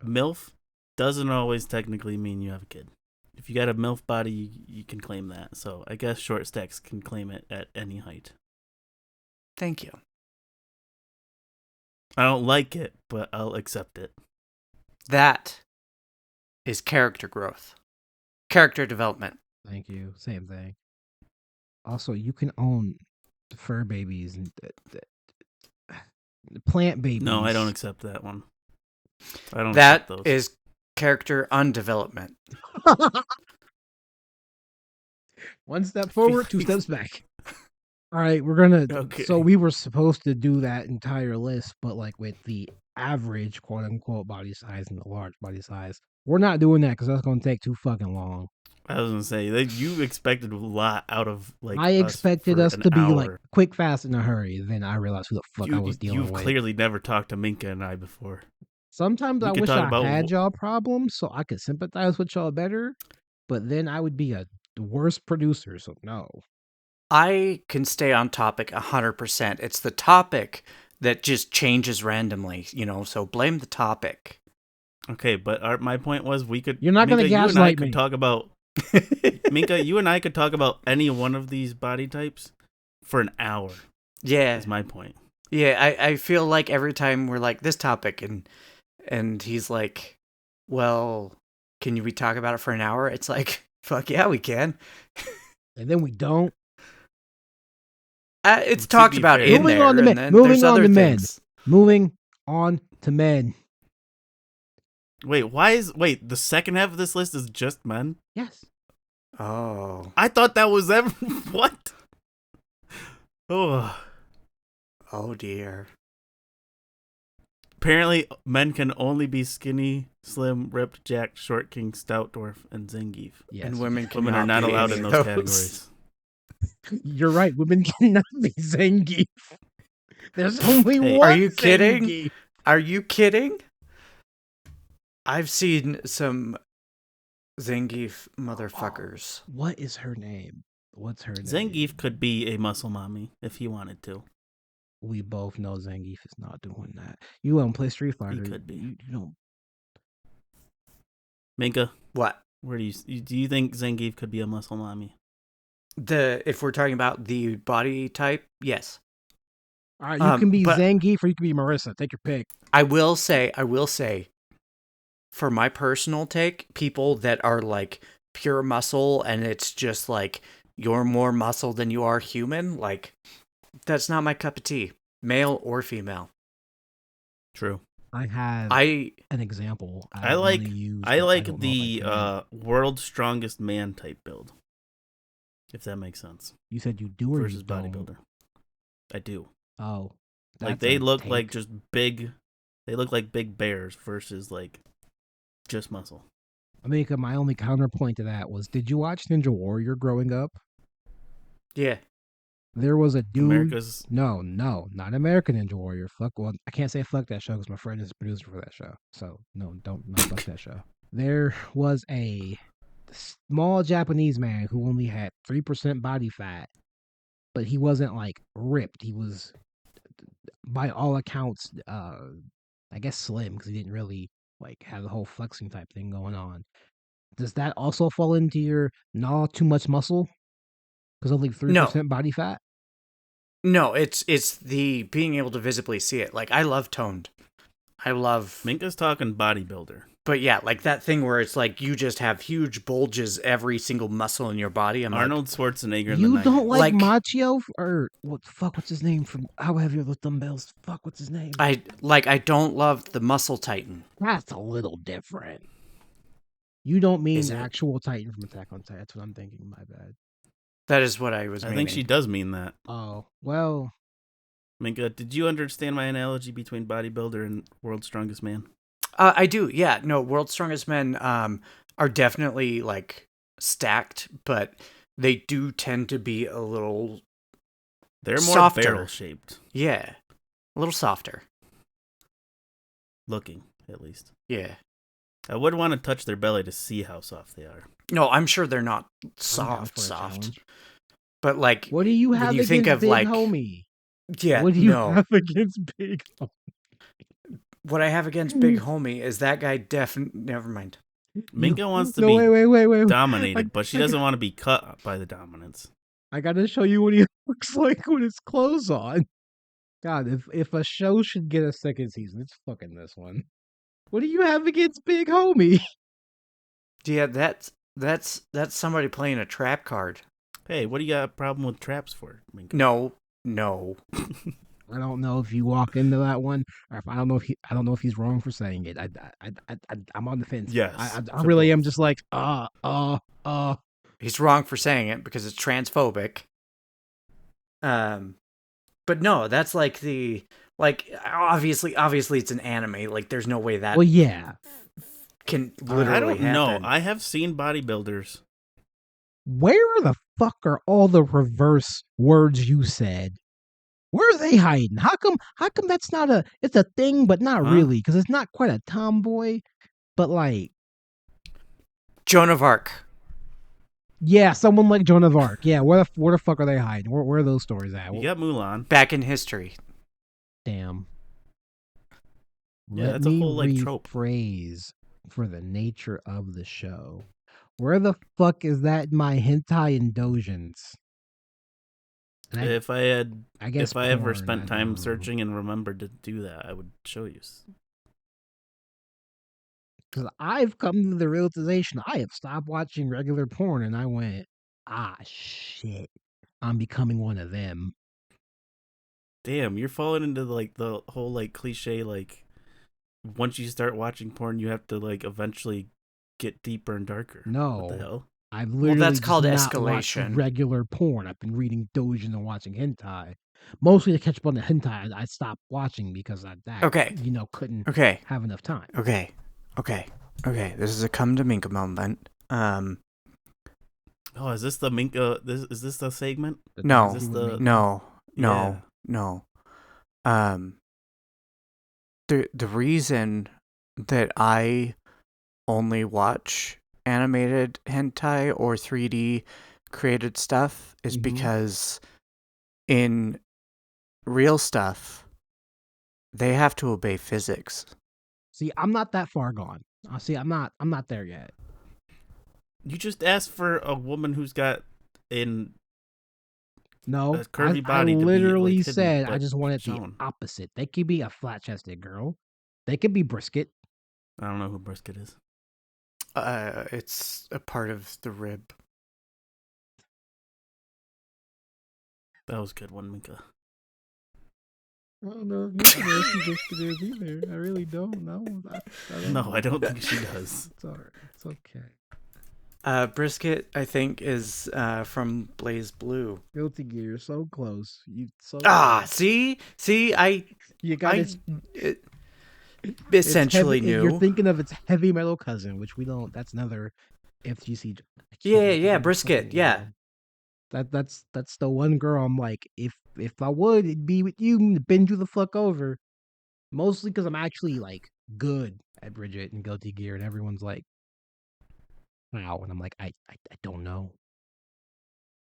MILF doesn't always technically mean you have a kid. If you got a MILF body, you can claim that. So I guess short stacks can claim it at any height. Thank you. I don't like it, but I'll accept it. That is character growth. Character development. Thank you. Same thing. Also, you can own fur babies and Plant babies. No, I don't accept that one. I don't That accept those. is character undevelopment. One step forward, two steps back. All right, we're gonna. Okay. So we were supposed to do that entire list, but like with the average quote unquote body size and the large body size, we're not doing that because that's gonna take too fucking long. I was gonna say that you expected a lot out of like. I expected for us an to be hour. like quick, fast, in a hurry. Then I realized who the fuck I was dealing You've with. clearly never talked to Minka and I before. Sometimes we I could wish talk I about had y'all problems so I could sympathize with y'all better, but then I would be a worse producer. So no. I can stay on topic 100%. It's the topic that just changes randomly, so blame the topic. Okay, but my point was we could. You're not gonna Minka, you and I gaslight could me. talk about. Minka, you and I could talk about any one of these body types for an hour. Yeah. Is my point. Yeah, I feel like every time we're like this topic and he's like, well, can we talk about it for an hour? It's like, fuck yeah, we can. And then we don't. It's To talked be about fair- in Moving there, on to and men. then Moving there's on other to men. things. Moving on to men. Wait, the second half of this list is just men? Yes. Oh. I thought that was what? Oh. Oh dear. Apparently, men can only be skinny, slim, ripped, jacked, short, king, stout, dwarf, and Zangief. Yes. And women Women are not be allowed any in of those categories. You're right. Women cannot be Zangief. There's only Hey, one. Are you kidding? Zangief. Are you kidding? I've seen some Zangief motherfuckers. What is her name? What's her name? Zangief could be a muscle mommy if he wanted to. We both know Zangief is not doing that. You don't play Street Fighter. He could be. You don't. Minka, What? where do you think Zangief could be a muscle mommy? If we're talking about the body type, yes. All right, you can be but- Zangief or you can be Marissa. Take your pick. I will say, for my personal take, people that are like pure muscle and it's just like you're more muscle than you are human, like that's not my cup of tea, male or female. True. I have I an example. I like wanna use, I but like don't know the if I can. world's strongest man type build. If that makes sense. You said you do or Versus you don't? bodybuilder. I do. Oh, Like that's they a look like take. just big. They look like big bears versus like just muscle. I mean, my only counterpoint to that was: did you watch Ninja Warrior growing up? yeah. There was a dude. America's No, not American Ninja Warrior. Fuck. Well, I can't say fuck that show because my friend is the producer for that show. So no, don't not fuck that show. There was a small Japanese man who only had 3% body fat, but he wasn't like ripped. He was, by all accounts, I guess slim because he didn't really like have the whole flexing type thing going on. Does that also fall into your not too much muscle? Because only 3% body fat. No, it's the being able to visibly see it. Like I love toned. I love Minka's talking bodybuilder. But yeah, like that thing where it's like you just have huge bulges every single muscle in your body. I'm Arnold Schwarzenegger. In You the don't 90s. like Like- Machio or what? Fuck, what's his name from How Heavy Are the Dumbbells? Fuck, what's his name? I don't love the Muscle Titan. That's a little different. You don't mean Is it? actual Titan from Attack on Titan. That's what I'm thinking. My bad. That is what I was I meaning. think she does mean that. Oh well, Minka, did you understand my analogy between bodybuilder and world's strongest man? I do. Yeah. No, World's Strongest Men are definitely like stacked, but they do tend to be a little They're more Softer. barrel shaped a little softer. looking, at least. Yeah. I would want to touch their belly to see how soft they are. No, I'm sure they're not I'm down soft, for a challenge. but like What do you When have you against think of, Big like- Homie? yeah, What do you no. have against Big Homie? What I have against Big Homie is that guy never mind. Minka wants to no, be wait. dominated, but she doesn't want to be cut by the dominance. I gotta show you what he looks like with his clothes on. God, if a show should get a second season, it's fucking this one. What do you have against Big Homie? Yeah, that's somebody playing a trap card. Hey, what do you got a problem with traps for, Minka? No. I don't know if you walk into that one, or if I don't know if he's wrong for saying it. I'm on the fence. Yes, I to really am both. just like, He's wrong for saying it because it's transphobic. But no, that's like obviously it's an anime. Like, there's no way that well, yeah. can All right. I literally don't know. happen. I have seen bodybuilders. Where the fuck are all the reverse words you said? Where are they hiding? How come that's not a it's a thing, but not Huh? really, because it's not quite a tomboy, but like, Joan of Arc. yeah, someone like Joan of Arc. Yeah, where the fuck are they hiding? Where are those stories at? You got Mulan. Back in history. Damn. Yeah, Let that's a me whole like trope. rephrase for the nature of the show. Where the fuck is that in my hentai indulgence? And If I had, I guess if I ever porn, spent time searching and remembered to do that, I would show you. because I've come to the realization I have stopped watching regular porn, and I went, ah, shit, I'm becoming one of them. Damn, you're falling into like the whole like cliche like once you start watching porn, you have to like eventually get deeper and darker. What the No, hell? I've Well, literally that's just called not watched escalation. regular porn. I've been reading doujin and watching hentai. Mostly to catch up on the hentai, I stopped watching because I Okay. couldn't Okay. have enough time. Okay. This is a come to Minka moment. Oh, is this the Minka? Is this the segment? No. Is this the No. Yeah. The reason that I only watch animated hentai or 3D created stuff is Mhm. because in real stuff they have to obey physics. See, I'm not that far gone. See, I'm not there yet. You just asked for a woman who's got an No, a curvy I body to be literally like hidden, said I but just wanted the shown. opposite. They could be a flat chested girl. They could be brisket. I don't know who brisket is. It's a part of the rib. That was a good one, Minka. I don't know if you know who brisket is either. I really don't know. No, I don't think she does. It's alright. It's okay. Brisket, I think, is from Blaze Blue. Guilty Gear, so close. You so Ah, close. see, You got it it's essentially heavy. You're knew. thinking of its heavy metal cousin, which we don't. That's another FGC. I can't Yeah, remember yeah, the Brisket, fucking yeah. name. That's the one girl. I'm like, if I would, it'd be with you and bend you the fuck over. Mostly because I'm actually like good at Bridget and Guilty Gear, and everyone's like, wow, and I'm like, I don't know.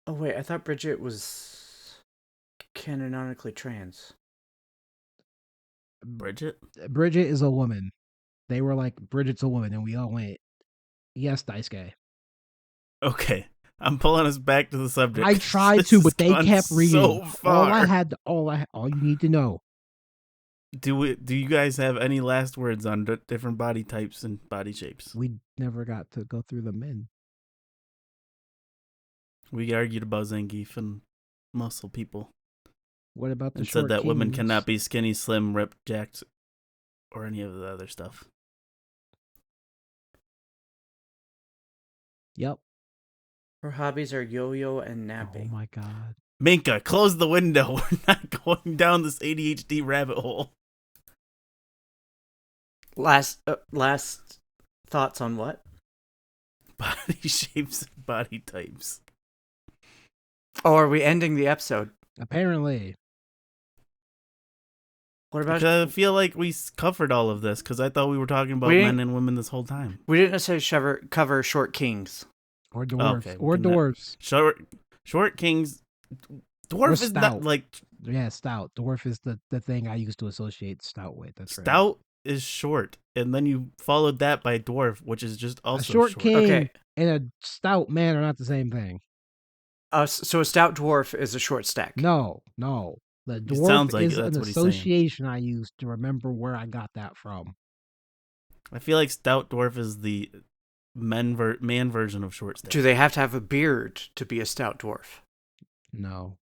Oh wait, I thought Bridget was canonically trans. Bridget? Bridget is a woman. They were like, Bridget's a woman, and we all went, yes, Daisuke. Okay. I'm pulling us back to the subject. I tried This to, has but they gone kept reading. so far. All you need to know. Do you guys have any last words on different body types and body shapes? We never got to go through the men. We argued about Zangief and muscle people. What about the And short said that women kings? cannot be skinny, slim, ripped, jacked, or any of the other stuff. Yep. Her hobbies are yo-yo and Oh napping. my god. Minka, close the window. We're not going down this ADHD rabbit hole. Last thoughts on what? Body shapes and body types. Oh, are we ending the episode? Apparently. What about? Because I feel like we covered all of this because I thought we were talking about We men didn't- and women this whole time. We didn't necessarily cover short kings. Or dwarves. Okay, or we can dwarves. Short kings. Dwarf Or is not stout. like Yeah, stout. Dwarf is the thing I used to associate stout with. That's right. stout is short, and then you followed that by dwarf, which is just also A short king Okay. and a stout man are not the same thing. So a stout dwarf is a short stack. No. The It dwarf sounds like is that's an what he's saying. association I used to remember where I got that from. I feel like stout dwarf is the man version of short stack. Do they have to have a beard to be a stout dwarf? No.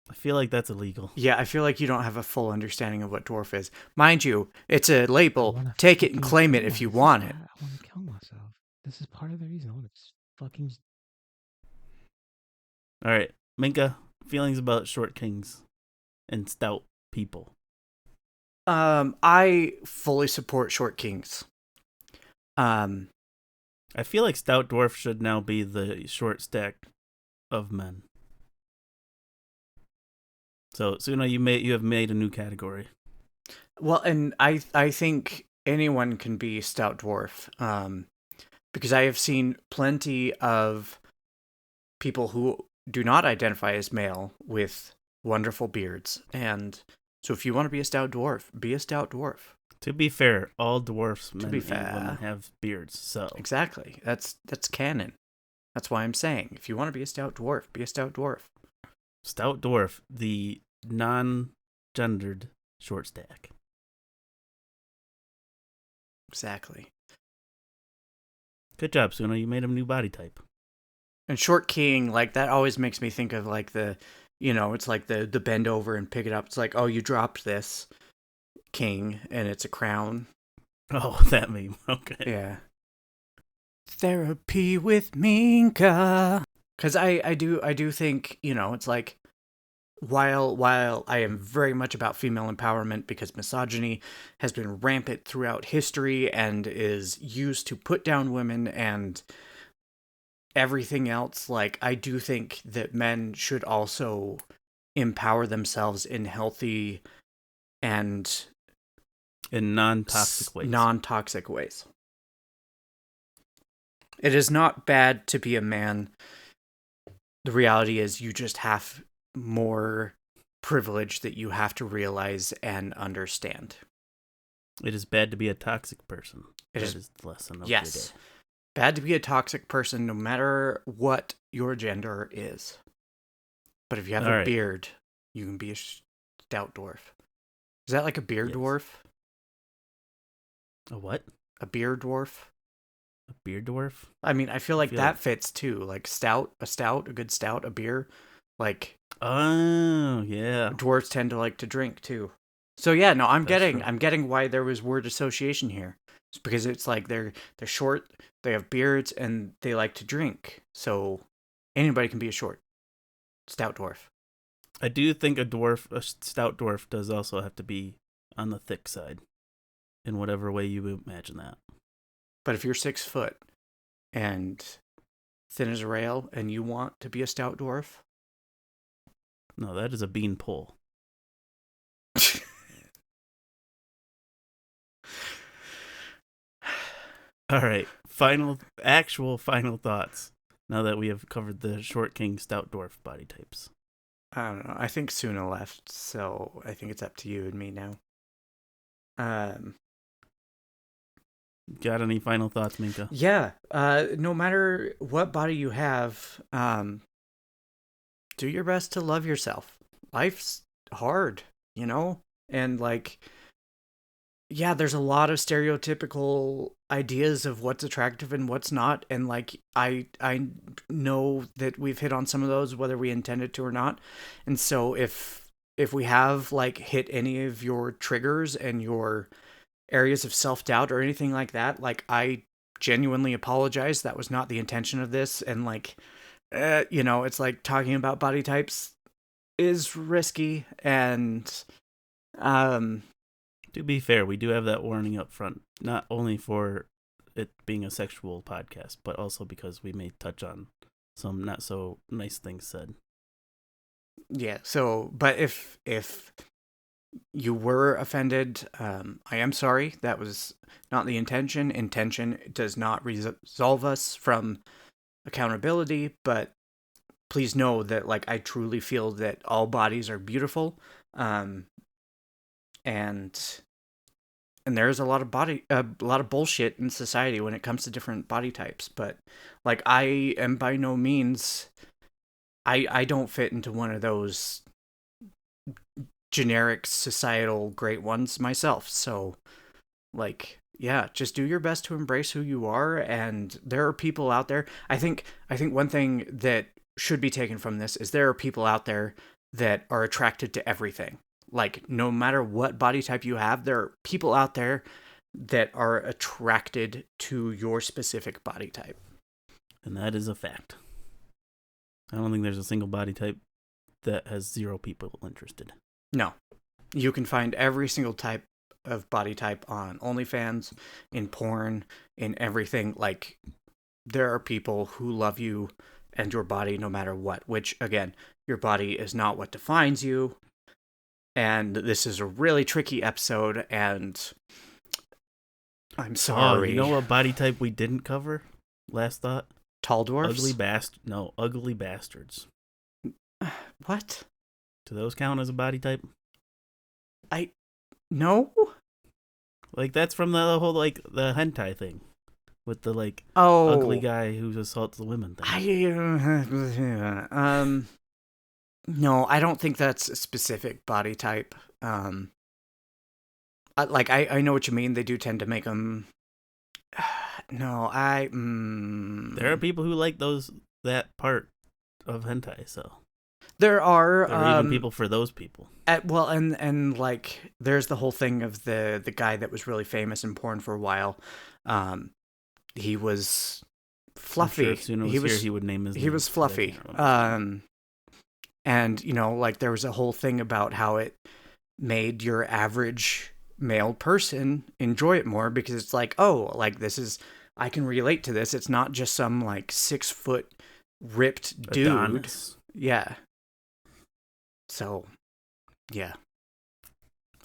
I feel like that's illegal. Yeah, I feel like you don't have a full understanding of what dwarf is. Mind you, it's a label. wanna Take it and fucking claim kill it if you myself. want it. I want to kill myself. This is part of the reason I want to fucking. All right, Minka, feelings about short kings and stout people. I fully support short kings. I feel like stout dwarf should now be the short stack of men. So Suna, you have made a new category. Well, and I think anyone can be stout dwarf. Because I have seen plenty of people who do not identify as male with wonderful beards. And so if you want to be a stout dwarf, be a stout dwarf. To be fair, all dwarfs, men be and fair. women, have beards. So Exactly. That's canon. That's why I'm saying, if you want to be a stout dwarf, be a stout dwarf. stout dwarf, the non-gendered short stack. Exactly. Good job, Suna. You made a new body type. And short king, like, that always makes me think of, like, it's like the bend over and pick it up. It's like, oh, you dropped this king, and it's a crown. Oh, that meme. Okay. Yeah. Therapy with Minka. Because I do think, it's like, while I am very much about female empowerment because misogyny has been rampant throughout history and is used to put down women and everything else, like, I do think that men should also empower themselves in healthy and In non-toxic ways. Non-toxic ways. It is not bad to be a man. The reality is you just have more privilege that you have to realize and understand. It is bad to be a toxic person. It That is- is the lesson of Yes. the day. Bad to be a toxic person no matter what your gender is. But if you have All a right. beard, you can be a stout dwarf. Is that like a beard Yes. dwarf? A what? A beard dwarf? A beard dwarf? I mean, I feel like feel that like- fits too. Like a good stout, a beer. Like, Oh, yeah. dwarves tend to like to drink too. So yeah, no, I'm That's true. getting why there was word association here. It's because it's like they're short, they have beards, and they like to drink. So anybody can be a short stout dwarf. I do think a stout dwarf does also have to be on the thick side. In whatever way you imagine that. But if you're 6 foot and thin as a rail and you want to be a stout dwarf, No, that is a bean pole. All right. Actual final thoughts. Now that we have covered the short king, stout dwarf body types. I don't know. I think Suna left, so I think it's up to you and me now. Got any final thoughts, Minka? Yeah. No matter what body you have, do your best to love yourself. Life's hard, and like, yeah, there's a lot of stereotypical ideas of what's attractive and what's not, and like, I know that we've hit on some of those, whether we intended to or not, and so if we have like hit any of your triggers and your areas of self-doubt or anything like that, like, I genuinely apologize. That was not the intention of this, and like, it's like talking about body types is risky, and To be fair, we do have that warning up front, not only for it being a sexual podcast, but also because we may touch on some not so nice things said. yeah. So, but if you were offended, I am sorry. That was not the intention. Intention does not resolve us from accountability, but please know that, like, I truly feel that all bodies are beautiful, and there's a lot of bullshit in society when it comes to different body types. But like, I am by no means, I don't fit into one of those generic societal great ones myself. So like, yeah, just do your best to embrace who you are. And there are people out there. I think one thing that should be taken from this is there are people out there that are attracted to everything. Like, no matter what body type you have, there are people out there that are attracted to your specific body type. And that is a fact. I don't think there's a single body type that has 0 people interested. No. You can find every single type of body type on OnlyFans, in porn, in everything. Like, there are people who love you and your body no matter what, which, again, your body is not what defines you. And this is a really tricky episode, and I'm sorry. You know what body type we didn't cover? Last thought? Tall dwarfs? Ugly bastards. What? Do those count as a body type? No? Like, that's from the whole, like, the hentai thing. With the, like, Oh. ugly guy who assaults the women thing. No, I don't think that's a specific body type. I know what you mean. They do tend to make them. No, There are people who like that part of hentai, so there are even people for those people. And like, there's the whole thing of the guy that was really famous in porn for a while. He was fluffy. I'm sure if Suna he would name his name. He was fluffy. And, you know, like, there was a whole thing about how it made your average male person enjoy it more, because it's like, oh, like, I can relate to this. It's not just some, like, 6-foot ripped dude. Adonis. Yeah. So, yeah.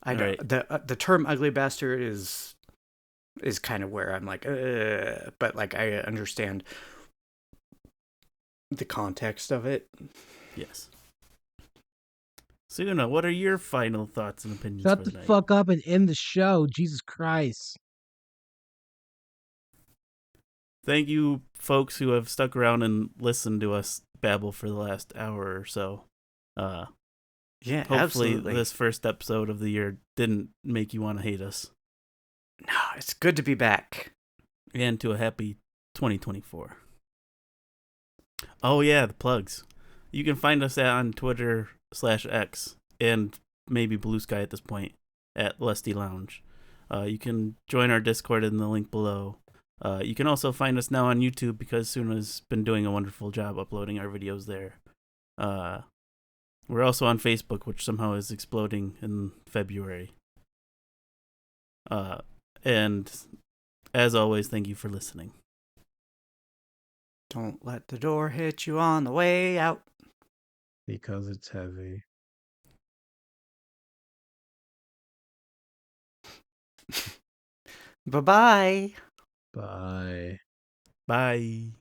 I don't. Right. The term ugly bastard is kind of where I'm like, but, like, I understand the context of it. Yes. Suna, what are your final thoughts and opinions Shut for the night? fuck up and end the show. Jesus Christ. Thank you, folks who have stuck around and listened to us babble for the last hour or so. Yeah, hopefully absolutely. This first episode of the year didn't make you want to hate us. No, it's good to be back. And to a happy 2024. Oh yeah, the plugs. You can find us on Twitter/X and maybe Blue Sky at this point at Lusty Lounge. You can join our Discord in the link below. You can also find us now on YouTube, because Suna's been doing a wonderful job uploading our videos there. We're also on Facebook, which somehow is exploding in February. And as always, thank you for listening. Don't let the door hit you on the way out. Because it's heavy. Bye-bye. Bye. Bye.